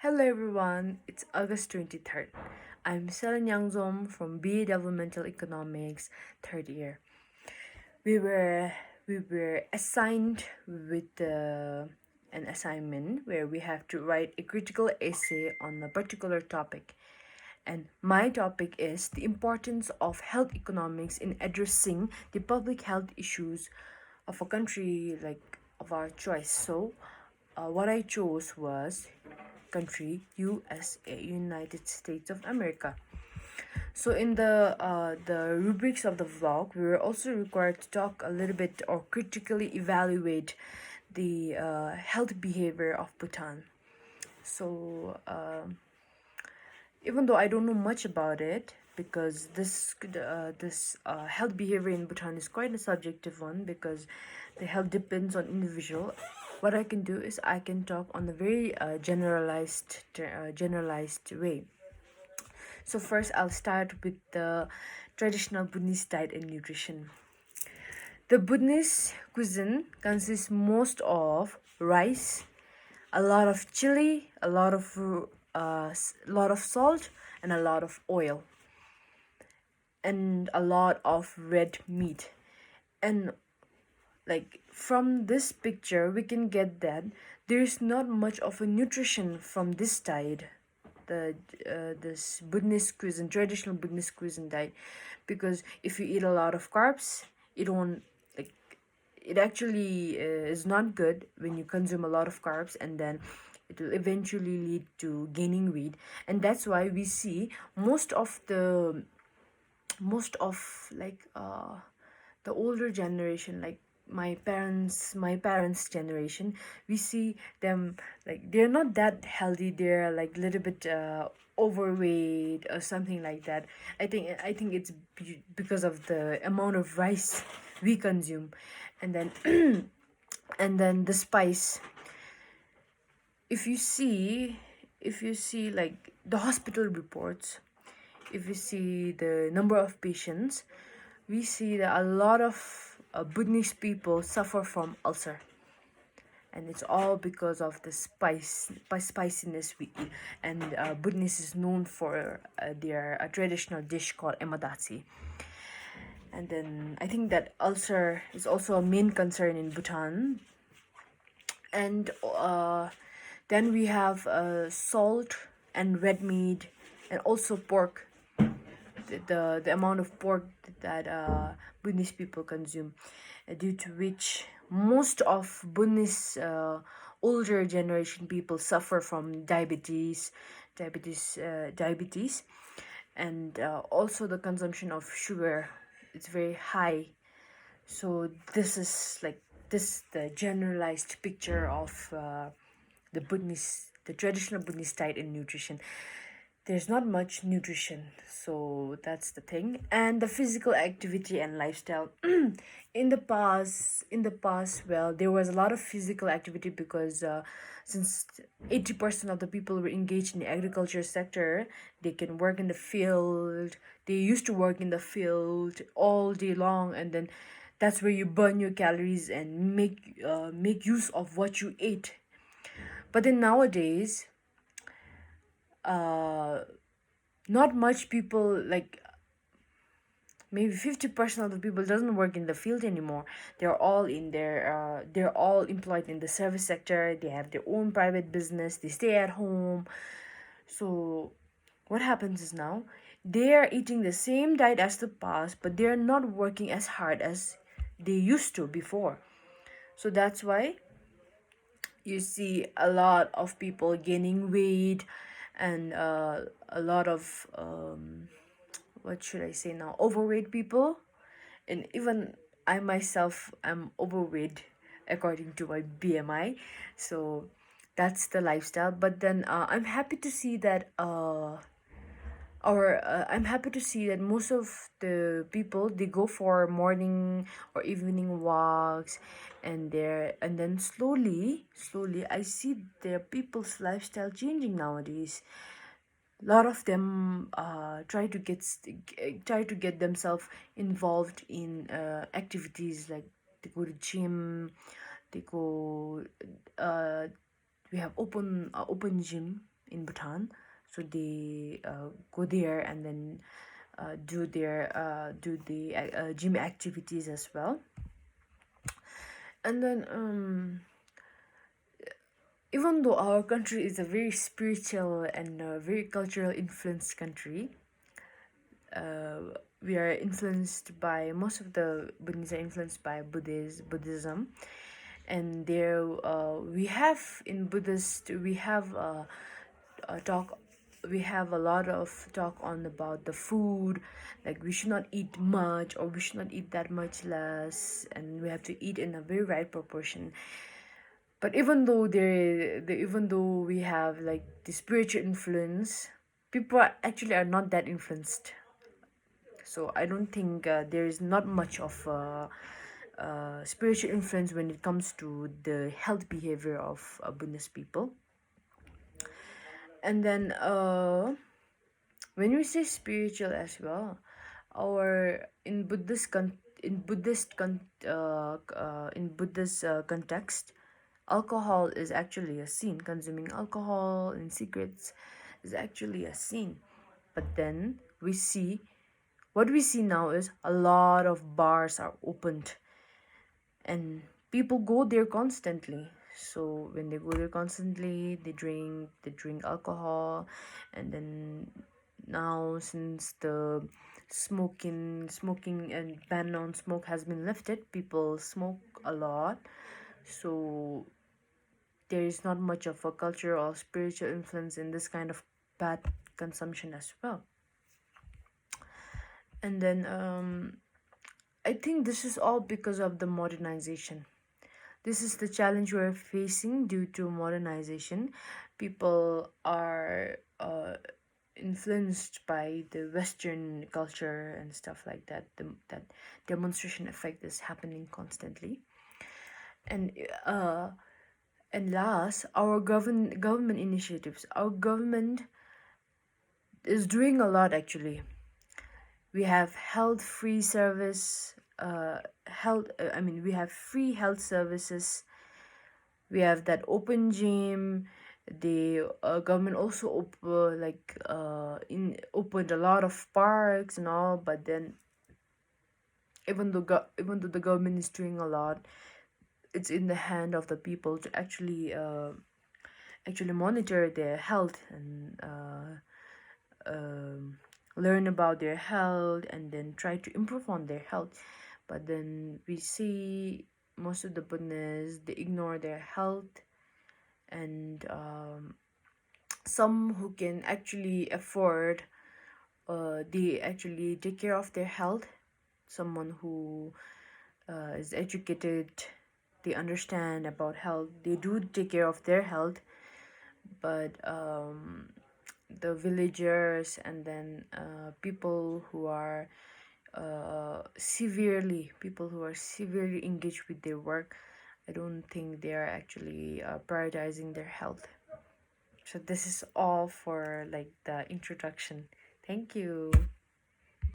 Hello everyone, it's August 23rd. I'm Saylane from BA Developmental Economics, third year. We were we were assigned with an assignment where we have to write a critical essay on a particular topic. And my topic is the importance of health economics in addressing the public health issues of a country like of our choice. So, what I chose was country USA, United States of America. So in the rubrics of the vlog, we were also required to talk a little bit or critically evaluate the health behavior of Bhutan. So even though I don't know much about it, because this health behavior in Bhutan is quite a subjective one, because the health depends on individual. What I can do is I can talk on a very generalized way. So first, I'll start with the traditional Buddhist diet and nutrition. The Buddhist cuisine consists most of rice, a lot of chili, lot of salt, and a lot of oil, and a lot of red meat. And like from this picture, we can get that there is not much of a nutrition from this diet, the this Buddhist cuisine, traditional Buddhist cuisine diet, because if you eat a lot of carbs, it won't like it actually is not good when you consume a lot of carbs, and then it will eventually lead to gaining weight. And that's why we see most of the older generation, like my parents generation, we see them like they're not that healthy, they're like little bit overweight or something like that. I think it's because of the amount of rice we consume. And then and then the spice, if you see like the hospital reports, if you see the number of patients, we see that a lot of Buddhist people suffer from ulcer, and it's all because of the spiciness we eat. And Buddhist is known for their traditional dish called emadasi. And then I think that ulcer is also a main concern in Bhutan. And then we have salt and red meat, and also pork. The amount of pork that Buddhist people consume, due to which most of Buddhist older generation people suffer from diabetes, and also the consumption of sugar. It's very high. So this is like the generalized picture of the traditional Buddhist diet and nutrition. There's not much nutrition, so that's the thing. And the physical activity and lifestyle. In the past, well, there was a lot of physical activity, because since 80% of the people were engaged in the agriculture sector, they can work in the field. They used to work in the field all day long, and then that's where you burn your calories and make use of what you ate. But then nowadays, not much people, like maybe 50% of the people doesn't work in the field anymore. They're all employed in the service sector. They have their own private business. They stay at home. So what happens is now they are eating the same diet as the past, but they're not working as hard as they used to before. So that's why you see a lot of people gaining weight, and a lot of what should I say now, overweight people. And even I myself am overweight according to my BMI. So that's the lifestyle. But then I'm happy to see that most of the people, they go for morning or evening walks, and then slowly I see their people's lifestyle changing nowadays. A lot of them try to get themselves involved in activities, like they go to gym, they go we have open gym in Bhutan. So they go there and then do the gym activities as well. And then even though our country is a very spiritual and very cultural influenced country, we are influenced by most of the Buddhists are influenced by Buddhism, and there we have in Buddhist we have a talk we have a lot of talk on about the food, like we should not eat much or we should not eat that much less, and we have to eat in a very right proportion. But even though we have like the spiritual influence, people are not that influenced. So I don't think there is not much of spiritual influence when it comes to the health behavior of Buddhist people. And then when we say spiritual as well, our in Buddhist context, alcohol is actually a sin. Consuming alcohol and cigarettes is actually a sin. But then what we see now is a lot of bars are opened and people go there constantly. So when they go there constantly, they drink alcohol. And then now, since the smoking and ban on smoke has been lifted, people smoke a lot. So there is not much of a cultural or spiritual influence in this kind of bad consumption as well. And then I think this is all because of the modernization. This is the challenge we're facing due to modernization. People are influenced by the Western culture and stuff like that. That demonstration effect is happening constantly. And last, our government initiatives. Our government is doing a lot actually. We have health free service, we have free health services. We have that open gym. The government also opened a lot of parks and all. But then even though the government is doing a lot, it's in the hand of the people to actually monitor their health and learn about their health and then try to improve on their health. But then we see most of the Buddhists, they ignore their health. And some who can actually afford, they actually take care of their health. Someone who is educated, they understand about health, they do take care of their health. But the villagers and then people who are severely engaged with their work, I don't think they are actually prioritizing their health. So this is all for like the introduction. Thank you.